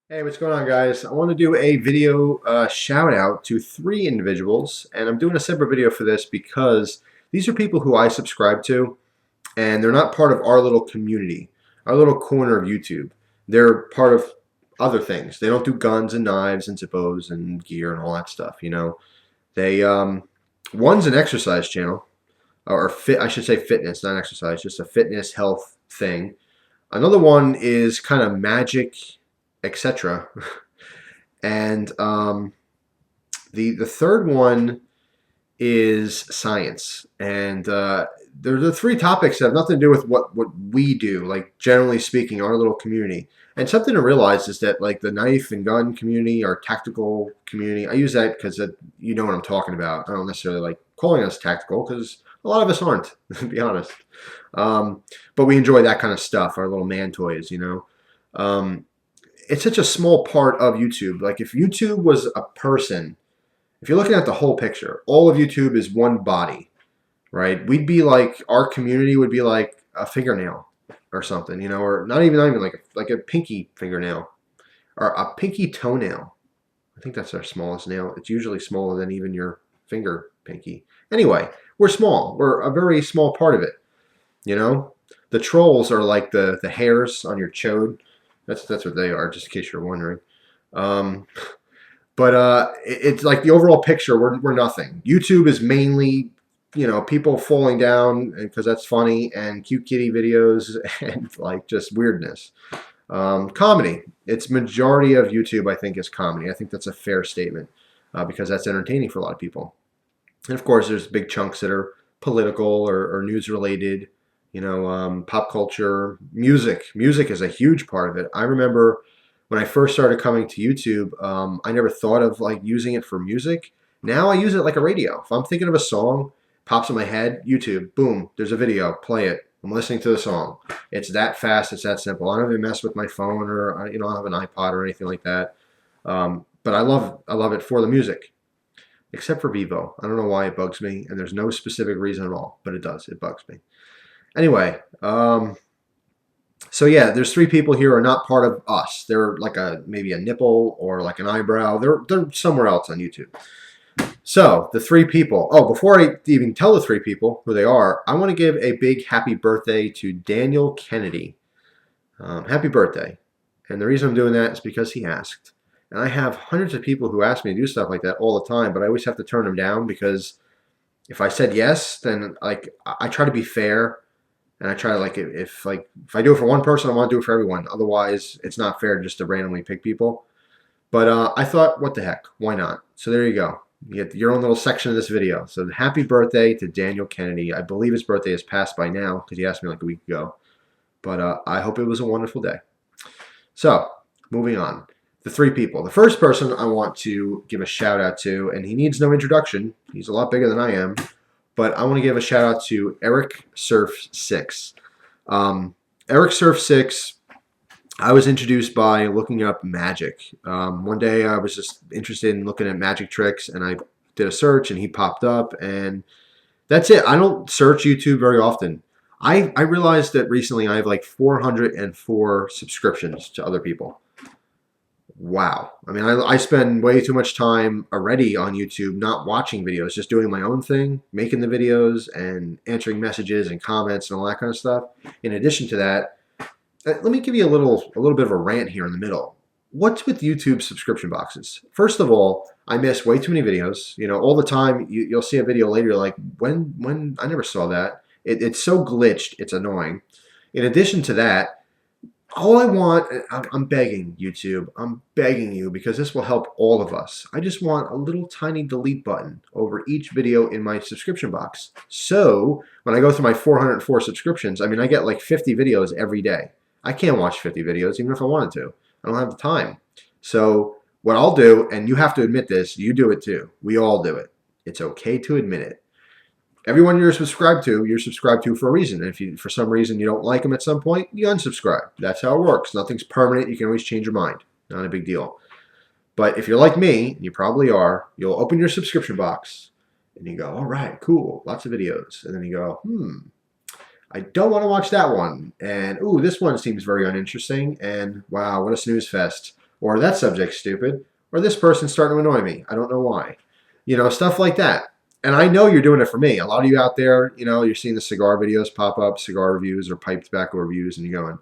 Hey, what's going on, guys? I want to do a video shout out to 3 individuals, and I'm doing a separate video for this because these are people who I subscribe to, and they're not part of our little community, our little corner of YouTube. They're part of other things. They don't do guns and knives and Zippos and gear and all that stuff, you know. They One's an exercise channel, or fit. I should say fitness, not exercise, just a fitness health thing. Another one is kind of magic, etc. And the third one is science, and they're the 3 topics that have nothing to do with what we do, like generally speaking, our little community. And something to realize is that like the knife and gun community, our tactical community, I use that because you know what I'm talking about. I don't necessarily like calling us tactical because a lot of us aren't, to be honest. But we enjoy that kind of stuff, our little man toys, you know. It's such a small part of YouTube. Like if YouTube was a person, if you're looking at the whole picture, all of YouTube is one body, right? We'd be like, our community would be like a fingernail or something, you know, or not even like a pinky fingernail or a pinky toenail. I think that's our smallest nail. It's usually smaller than even your finger pinky. Anyway, we're small. We're a very small part of it, you know? The trolls are like the hairs on your chode. That's what they are, just in case you're wondering. Um, but it's like the overall picture, we're nothing. YouTube is mainly, you know, people falling down because that's funny, and cute kitty videos and like just weirdness. Comedy. It's majority of YouTube, I think, is comedy. I think that's a fair statement because that's entertaining for a lot of people. And of course, there's big chunks that are political or news related. You know, pop culture, music. Music is a huge part of it. I remember when I first started coming to YouTube, I never thought of like using it for music. Now I use it like a radio. If I'm thinking of a song, pops in my head, YouTube, boom, there's a video, play it. I'm listening to the song. It's that fast. It's that simple. I don't even mess with my phone or you know, I don't have an iPod or anything like that. But I love it for the music, except for Vivo. I don't know why it bugs me, and there's no specific reason at all, but it does. It bugs me. Anyway, so yeah, there's 3 people here who are not part of us. They're like maybe a nipple or like an eyebrow. They're somewhere else on YouTube. So the 3 people. Oh, before I even tell the 3 people who they are, I want to give a big happy birthday to Daniel Kennedy. Happy birthday! And the reason I'm doing that is because he asked. And I have hundreds of people who ask me to do stuff like that all the time, but I always have to turn them down because if I said yes, then like I try to be fair. And I try to like if I do it for one person, I want to do it for everyone. Otherwise, it's not fair just to randomly pick people. But I thought, what the heck? Why not? So there you go. You get your own little section of this video. So happy birthday to Daniel Kennedy. I believe his birthday is passed by now because he asked me like a week ago. But I hope it was a wonderful day. So moving on. The 3 people. The first person I want to give a shout out to, and he needs no introduction. He's a lot bigger than I am. But I want to give a shout out to ericsurf6. Ericsurf6, I was introduced by looking up magic. One day I was just interested in looking at magic tricks, and I did a search, and he popped up, and that's it. I don't search YouTube very often. I realized that recently I have like 404 subscriptions to other people. Wow. I mean, I spend way too much time already on YouTube not watching videos, just doing my own thing, making the videos and answering messages and comments and all that kind of stuff. In addition to that, let me give you a little bit of a rant here in the middle. What's with YouTube subscription boxes? First of all, I miss way too many videos. You know, all the time you'll see a video later, you're like, when I never saw that. It's so glitched, it's annoying. In addition to that, all I want, I'm begging YouTube, I'm begging you because this will help all of us. I just want a little tiny delete button over each video in my subscription box. So when I go through my 404 subscriptions, I mean, I get like 50 videos every day. I can't watch 50 videos even if I wanted to. I don't have the time. So what I'll do, and you have to admit this, you do it too. We all do it. It's okay to admit it. Everyone you're subscribed to for a reason. And if you, for some reason you don't like them at some point, you unsubscribe. That's how it works. Nothing's permanent. You can always change your mind. Not a big deal. But if you're like me, and you probably are, you'll open your subscription box and you go, all right, cool, lots of videos. And then you go, I don't want to watch that one. And, ooh, this one seems very uninteresting. And, wow, what a snooze fest. or that subject's stupid, or this person's starting to annoy me. I don't know why. Stuff like that. And I know you're doing it for me. A lot of you out there, you're seeing the cigar videos pop up, cigar reviews or pipe tobacco reviews, and you're going,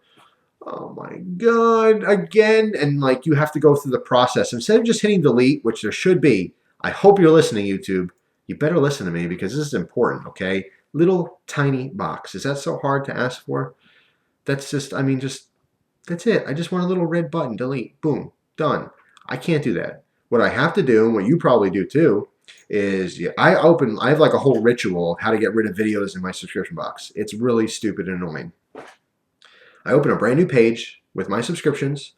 oh my God, again. And like, you have to go through the process. Instead of just hitting delete, which there should be, I hope you're listening, YouTube. You better listen to me because this is important, okay? Little tiny box. Is that so hard to ask for? That's just, that's it. I just want a little red button, delete, boom, done. I can't do that. What I have to do, and what you probably do too, is I have like a whole ritual of how to get rid of videos in my subscription box. It's really stupid and annoying. I open a brand new page with my subscriptions,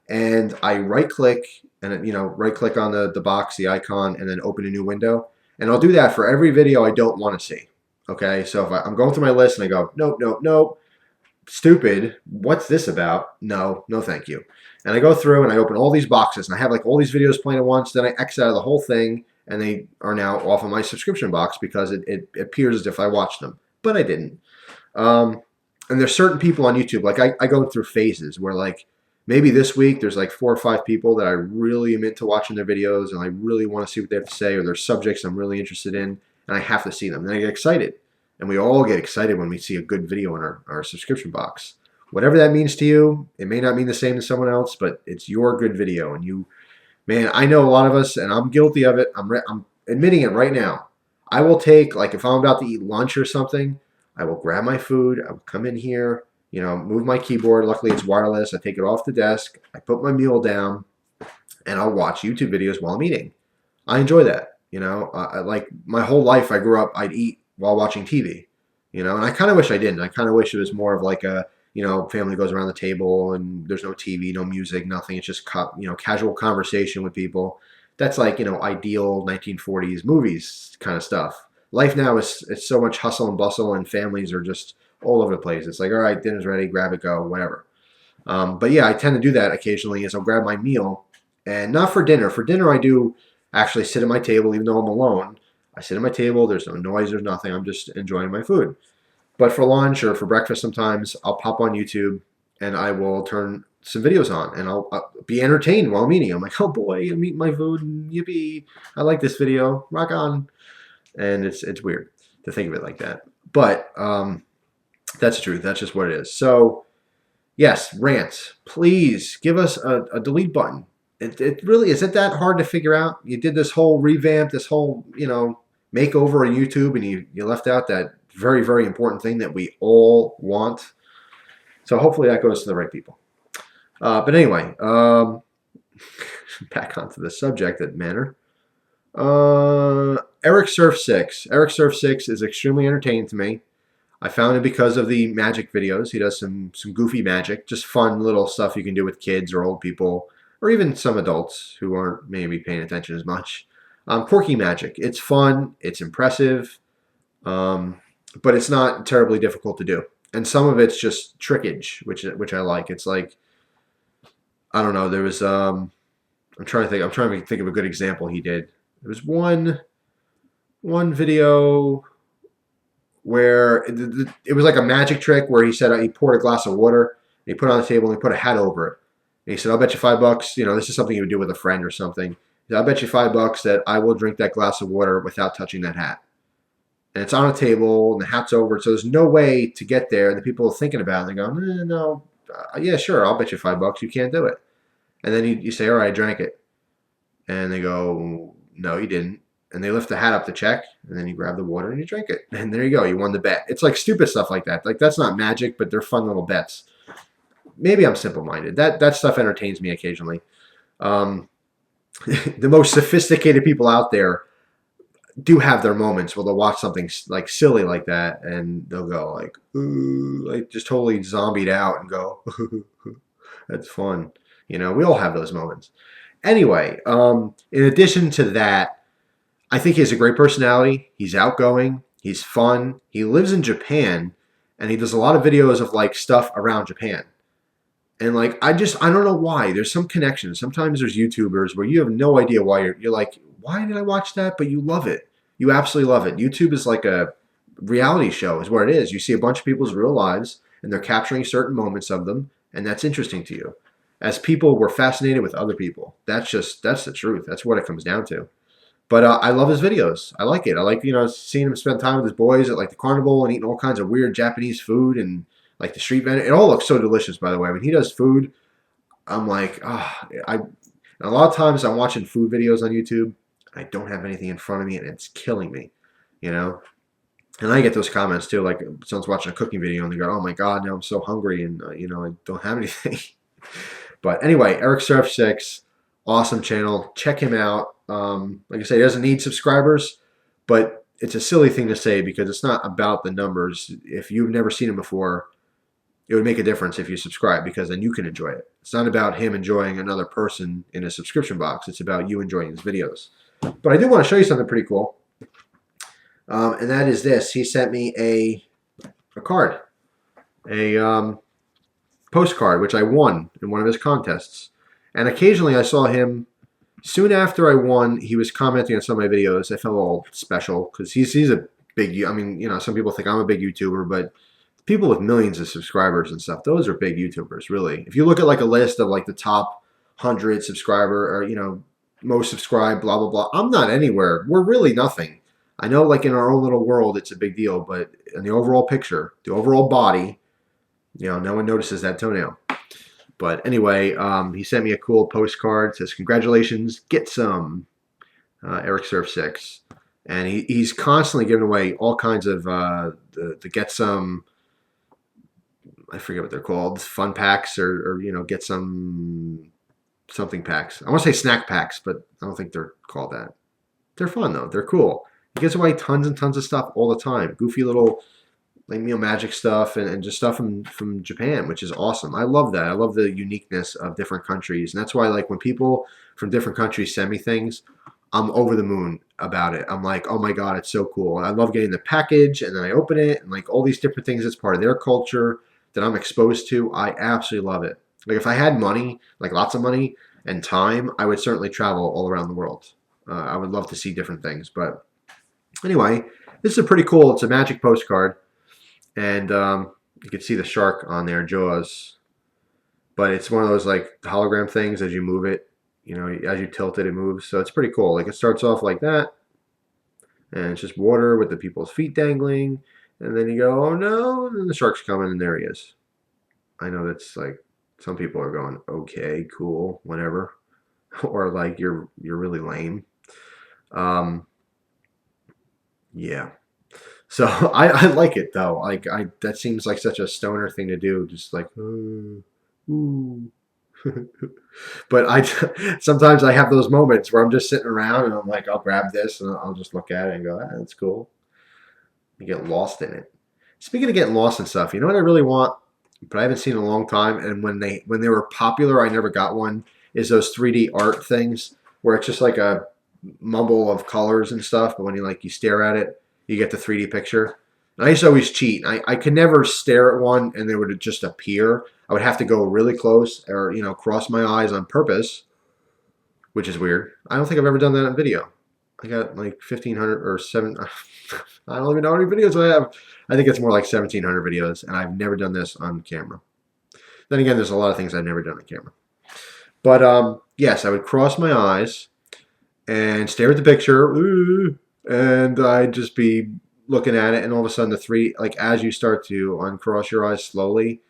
and I right click and right click on the box, the icon, and then open a new window. And I'll do that for every video I don't want to see. Okay, so if I'm going through my list and I go, nope, nope, nope, stupid, what's this about? No, no thank you. And I go through and I open all these boxes and I have like all these videos playing at once, then I X out of the whole thing and they are now off of my subscription box because it appears as if I watched them, but I didn't. And there's certain people on YouTube, like I go through phases where like maybe this week there's like 4 or 5 people that I really am into watching their videos and I really want to see what they have to say, or their subjects I'm really interested in and I have to see them. Then I get excited. And we all get excited when we see a good video in our subscription box. Whatever that means to you, it may not mean the same to someone else, but it's your good video. And man, I know a lot of us, and I'm guilty of it. I'm admitting it right now. I will take, like if I'm about to eat lunch or something, I will grab my food. I will come in here, move my keyboard. Luckily, it's wireless. I take it off the desk. I put my meal down, and I'll watch YouTube videos while I'm eating. I enjoy that. Like my whole life, I grew up, I'd eat while watching TV, and I kind of wish I didn't. I kind of wish it was more of like a, family goes around the table and there's no TV, no music, nothing. It's just, casual conversation with people. That's like, ideal 1940s movies kind of stuff. Life now it's so much hustle and bustle and families are just all over the place. It's like, all right, dinner's ready, grab it, go, whatever. But yeah, I tend to do that occasionally is I'll grab my meal and not for dinner. For dinner, I do actually sit at my table, even though I'm alone. I sit at my table, there's no noise, there's nothing, I'm just enjoying my food. But for lunch or for breakfast sometimes, I'll pop on YouTube and I will turn some videos on and I'll be entertained while I'm eating. I'm like, oh boy, I'm eating my food, yippee, I like this video, rock on. And it's weird to think of it like that. But that's the truth, that's just what it is. So yes, rants, please give us a delete button. It really, is it that hard to figure out? You did this whole revamp, this whole, makeover on YouTube, and you left out that very, very important thing that we all want. So hopefully that goes to the right people. But anyway, back onto the subject that mattered. ericsurf6. ericsurf6 is extremely entertaining to me. I found it because of the magic videos. He does some goofy magic, just fun little stuff you can do with kids or old people, or even some adults who aren't maybe paying attention as much. Quirky magic. It's fun. It's impressive. But it's not terribly difficult to do. And some of it's just trickage, which I like. It's like, I don't know. There was I'm trying to think of a good example he did. There was one video where it was like a magic trick where he said he poured a glass of water, and he put it on the table, and he put a hat over it. And he said, I'll bet you $5, this is something you would do with a friend or something. He said, I'll bet you $5 that I will drink that glass of water without touching that hat. And it's on a table, and the hat's over it, so there's no way to get there. And the people are thinking about it, and they go, no, yeah, sure, I'll bet you $5 you can't do it. And then you say, all right, I drank it. And they go, no, you didn't. And they lift the hat up to check, and then you grab the water and you drink it. And there you go, you won the bet. It's like stupid stuff like that. Like, that's not magic, but they're fun little bets. Maybe I'm simple-minded. That stuff entertains me occasionally. The most sophisticated people out there do have their moments where they'll watch something like silly like that, and they'll go like, ooh, like just totally zombied out and go, that's fun. We all have those moments. Anyway, in addition to that, I think he has a great personality. He's outgoing. He's fun. He lives in Japan, and he does a lot of videos of like stuff around Japan. And like, I don't know why. There's some connection. Sometimes there's YouTubers where you have no idea why you're like, why did I watch that? But you love it. You absolutely love it. YouTube is like a reality show is what it is. You see a bunch of people's real lives, and they're capturing certain moments of them, and that's interesting to you. as people were fascinated with other people. That's the truth. That's what it comes down to. But I love his videos. I like it. I like, seeing him spend time with his boys at like the carnival and eating all kinds of weird Japanese food and like the street vendor. It all looks so delicious, by the way. When he does food, I'm like, a lot of times I'm watching food videos on YouTube. I don't have anything in front of me and it's killing me, you know? And I get those comments too, like someone's watching a cooking video and they go, "Oh my God, now I'm so hungry and I don't have anything." But anyway, ericsurf6, awesome channel. Check him out. Like I say, he doesn't need subscribers, but it's a silly thing to say because it's not about the numbers. If you've never seen him before, it would make a difference if you subscribe because then you can enjoy it. It's not about him enjoying another person in a subscription box. It's about you enjoying his videos. But I do want to show you something pretty cool. And that is this. He sent me a card, a postcard, which I won in one of his contests. And occasionally I saw him, soon after I won, he was commenting on some of my videos. I felt all special because he's a big, I mean, some people think I'm a big YouTuber, but people with millions of subscribers and stuff, those are big YouTubers, really. If you look at like a list of like the top 100 subscriber or, most subscribed, blah, blah, blah, I'm not anywhere. We're really nothing. I know like in our own little world, it's a big deal, but in the overall picture, the overall body, no one notices that toenail. But anyway, he sent me a cool postcard. It says, "Congratulations, get some, ericsurf6." And he's constantly giving away all kinds of the get some, I forget what they're called, fun packs or get some something packs. I want to say snack packs, but I don't think they're called that. They're fun though. They're cool. He gives away tons and tons of stuff all the time. Goofy little like magic stuff and just stuff from Japan, which is awesome. I love that. I love the uniqueness of different countries. And that's why like when people from different countries send me things, I'm over the moon about it. I'm like, oh my God, it's so cool. I love getting the package and then I open it and like all these different things that's part of their culture that I'm exposed to. I absolutely love it. Like if I had money, like lots of money and time, I would certainly travel all around the world. I would love to see different things. But anyway, this is a pretty cool, it's a magic postcard. And you can see the shark on there, Jaws. But it's one of those like hologram things as you move it. As you tilt it, it moves. So it's pretty cool. Like it starts off like that. And it's just water with the people's feet dangling. And then you go, oh no. And then the shark's coming and there he is. I know that's like, some people are going, okay, cool, whatever. Or like, you're really lame. Yeah. So I like it though. Like that seems like such a stoner thing to do. Just like, ooh. But sometimes I have those moments where I'm just sitting around and I'm like, I'll grab this and I'll just look at it and go, that's cool. You get lost in it. Speaking of getting lost in stuff, you know what I really want, but I haven't seen in a long time. And when they were popular, I never got one. Is those 3D art things where it's just like a mumble of colors and stuff, but when you stare at it, you get the 3D picture. And I used to always cheat. I could never stare at one and they would just appear. I would have to go really close or, cross my eyes on purpose, which is weird. I don't think I've ever done that on video. I got like 1,500 or 7. I don't even know how many videos I have. I think it's more like 1,700 videos, and I've never done this on camera. Then again, there's a lot of things I've never done on camera. But yes, I would cross my eyes and stare at the picture, and I'd just be looking at it, and all of a sudden like as you start to uncross your eyes slowly,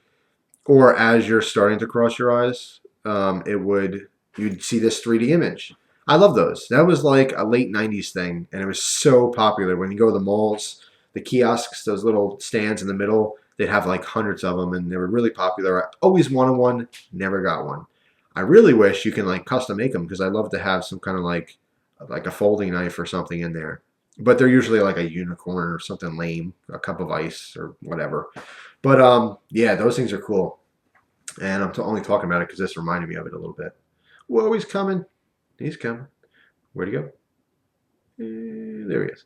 or as you're starting to cross your eyes, you'd see this 3D image. I love those. That was like a late 90s thing, and it was so popular. When you go to the malls, the kiosks, those little stands in the middle, they'd have like hundreds of them, and they were really popular. I always wanted one, never got one. I really wish you can like custom make them because I'd love to have some kind of like a folding knife or something in there. But they're usually like a unicorn or something lame, a cup of ice or whatever. But yeah, those things are cool. And I'm only talking about it because this reminded me of it a little bit. Whoa, he's coming. He's coming. Where'd he go? There he is.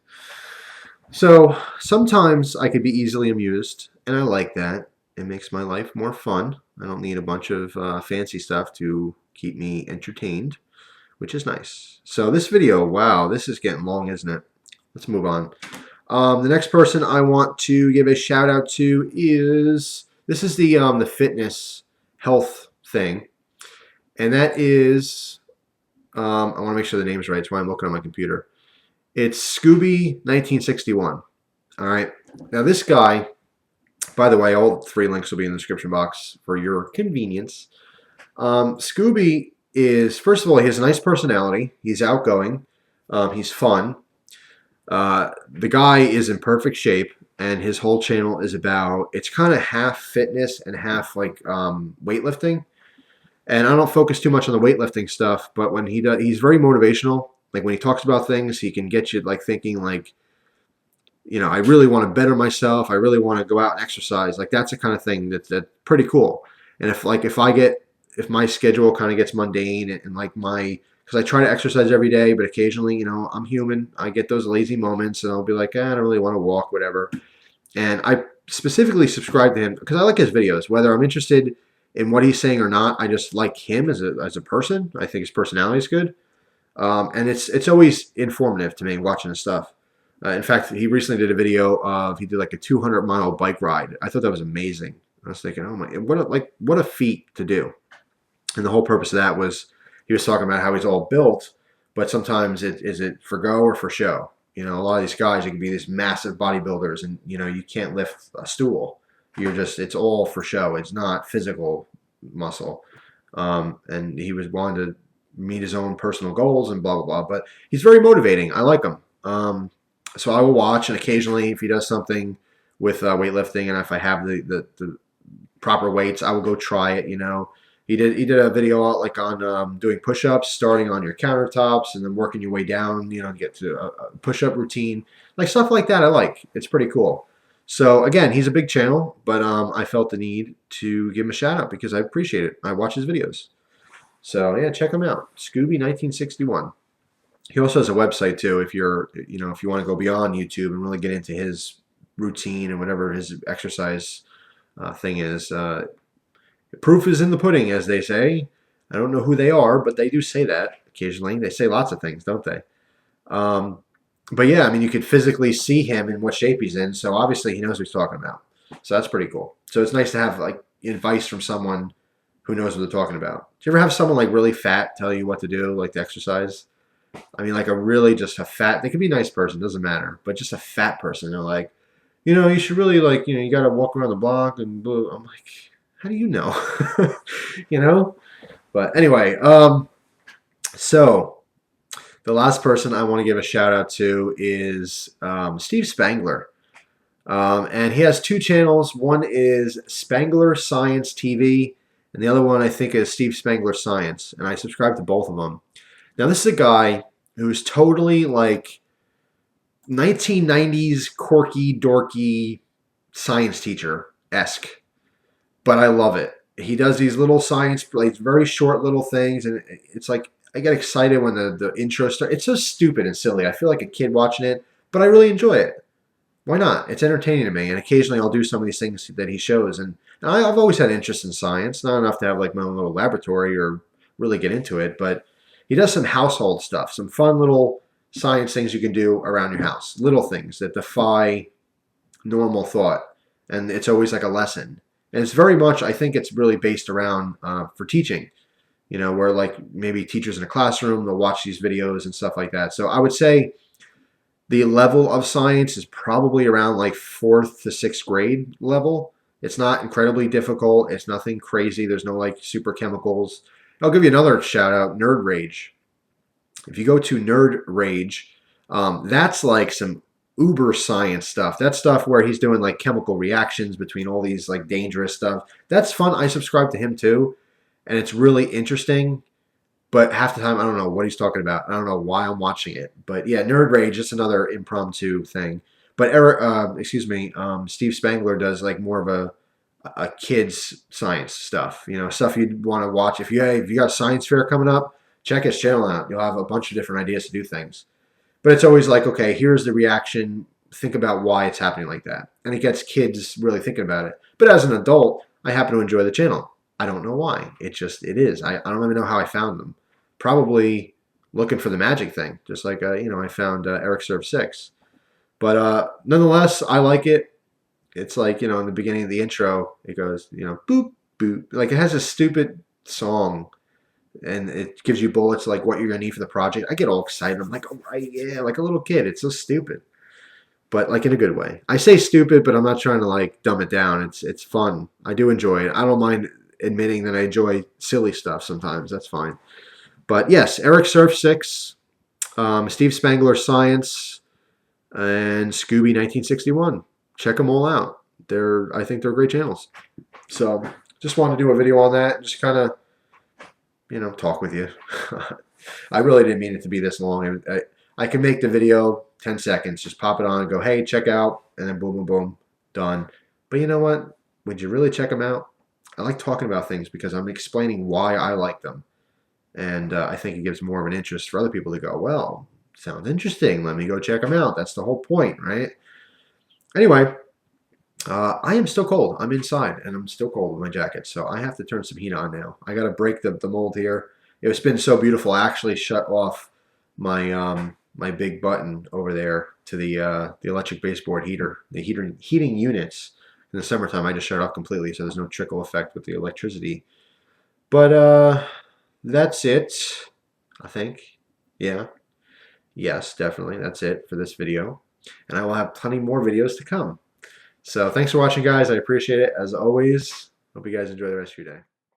So sometimes I could be easily amused, and I like that. It makes my life more fun. I don't need a bunch of fancy stuff to keep me entertained, which is nice. So this video, wow, this is getting long, isn't it? Let's move on. The next person I want to give a shout out to is, this is the fitness health thing. and that is, I want to make sure the name's right. That's why I'm looking on my computer. It's Scooby1961. All right. Now this guy, by the way, all 3 links will be in the description box for your convenience. Scooby is, first of all, he has a nice personality. He's outgoing. He's fun. The guy is in perfect shape, and his whole channel is about, it's kind of half fitness and half like weightlifting. And I don't focus too much on the weightlifting stuff, but when he does, he's very motivational. Like when he talks about things, he can get you like thinking like, you know, I really want to better myself. I really want to go out and exercise. Like that's the kind of thing that's pretty cool. And if my schedule kind of gets mundane and like because I try to exercise every day, but occasionally, you know, I'm human. I get those lazy moments and I'll be like, I don't really want to walk, whatever. And I specifically subscribe to him because I like his videos, whether I'm interested in what he's saying or not. I just like him as a person. I think his personality is good. And it's always informative to me watching his stuff. In fact, he recently did a video of, he did like a 200-mile bike ride. I thought that was amazing. I was thinking, oh my, what a feat to do. And the whole purpose of that was, he was talking about how he's all built, but sometimes is it for go or for show? You know, a lot of these guys, you can be these massive bodybuilders and, you know, you can't lift a stool. It's all for show. It's not physical muscle. And he was wanting to meet his own personal goals and blah, blah, blah. But he's very motivating. I like him. So I will watch, and occasionally if he does something with weightlifting, and if I have the proper weights, I will go try it, you know. He did a video like on doing push-ups, starting on your countertops and then working your way down, you know, to get to a push-up routine. Like stuff like that I like. It's pretty cool. So again, he's a big channel, but I felt the need to give him a shout out because I appreciate it. I watch his videos. So yeah, check him out. Scooby1961. He also has a website too if you want to go beyond YouTube and really get into his routine and whatever his exercise thing is. Proof is in the pudding, as they say. I don't know who they are, but they do say that occasionally. They say lots of things, don't they? But yeah, I mean, you could physically see him in what shape he's in, so obviously he knows what he's talking about. So that's pretty cool. So it's nice to have like advice from someone who knows what they're talking about. Do you ever have someone like really fat tell you what to do, like to exercise? I mean, like just a fat, they could be a nice person, doesn't matter, but just a fat person. They're like, you know, you should really like, you know, you got to walk around the block and blah. I'm like, how do you know? You know? But anyway, so the last person I want to give a shout out to is Steve Spangler. And he has 2 channels. One is SpanglerScienceTV, and the other one I think is Steve Spangler Science. And I subscribe to both of them. Now this is a guy who's totally like 1990s quirky, dorky science teacher-esque. But I love it. He does these little science, like very short little things, and it's like I get excited when the intro starts. It's so stupid and silly. I feel like a kid watching it, but I really enjoy it. Why not? It's entertaining to me, and occasionally I'll do some of these things that he shows. And I've always had interest in science, not enough to have like my own little laboratory or really get into it, but he does some household stuff, some fun little science things you can do around your house, little things that defy normal thought, and it's always like a lesson. And it's very much, I think it's really based around for teaching, you know, where like maybe teachers in a classroom, they'll watch these videos and stuff like that. So I would say the level of science is probably around like 4th to 6th grade level. It's not incredibly difficult. It's nothing crazy. There's no like super chemicals. I'll give you another shout out, NurdRage. If you go to NurdRage, that's like some uber science stuff. That's stuff where he's doing like chemical reactions between all these like dangerous stuff. That's fun. I subscribe to him too, and it's really interesting. But half the time I don't know what he's talking about. I don't know why I'm watching it. But yeah, NurdRage, just another impromptu thing. But Steve Spangler does like more of a kids science stuff. You know, stuff you'd want to watch if you got a science fair coming up. Check his channel out. You'll have a bunch of different ideas to do things. But it's always like, okay, here's the reaction. Think about why it's happening like that. And it gets kids really thinking about it. But as an adult, I happen to enjoy the channel. I don't know why. It is. I don't even know how I found them. Probably looking for the magic thing. Just like, I found ericsurf6. But nonetheless, I like it. It's like, in the beginning of the intro, it goes, boop, boop. Like it has a stupid song and it gives you bullets like what you're gonna need for the project. I get all excited. I'm like, oh right, yeah, like a little kid. It's so stupid, but like in a good way. I say stupid, but I'm not trying to like dumb it down. It's fun. I do enjoy it. I don't mind admitting that I enjoy silly stuff sometimes. That's fine. But yes, ericsurf6, Steve Spangler Science, and scooby1961. Check them all out. I think they're great channels. So just wanted to do a video on that. Just kind of, talk with you. I really didn't mean it to be this long. I can make the video 10 seconds. Just pop it on and go, hey, check out, and then boom, boom, boom, done. But you know what? Would you really check them out? I like talking about things because I'm explaining why I like them. And I think it gives more of an interest for other people to go, well, sounds interesting. Let me go check them out. That's the whole point, right? Anyway, I am still cold. I'm inside, and I'm still cold with my jacket, so I have to turn some heat on now. I got to break the mold here. It's been so beautiful. I actually shut off my my big button over there to the electric baseboard heater, the heating units. In the summertime, I just shut it off completely, so there's no trickle effect with the electricity. But that's it, I think. Yeah. Yes, definitely. That's it for this video. And I will have plenty more videos to come. So thanks for watching, guys. I appreciate it, as always. Hope you guys enjoy the rest of your day.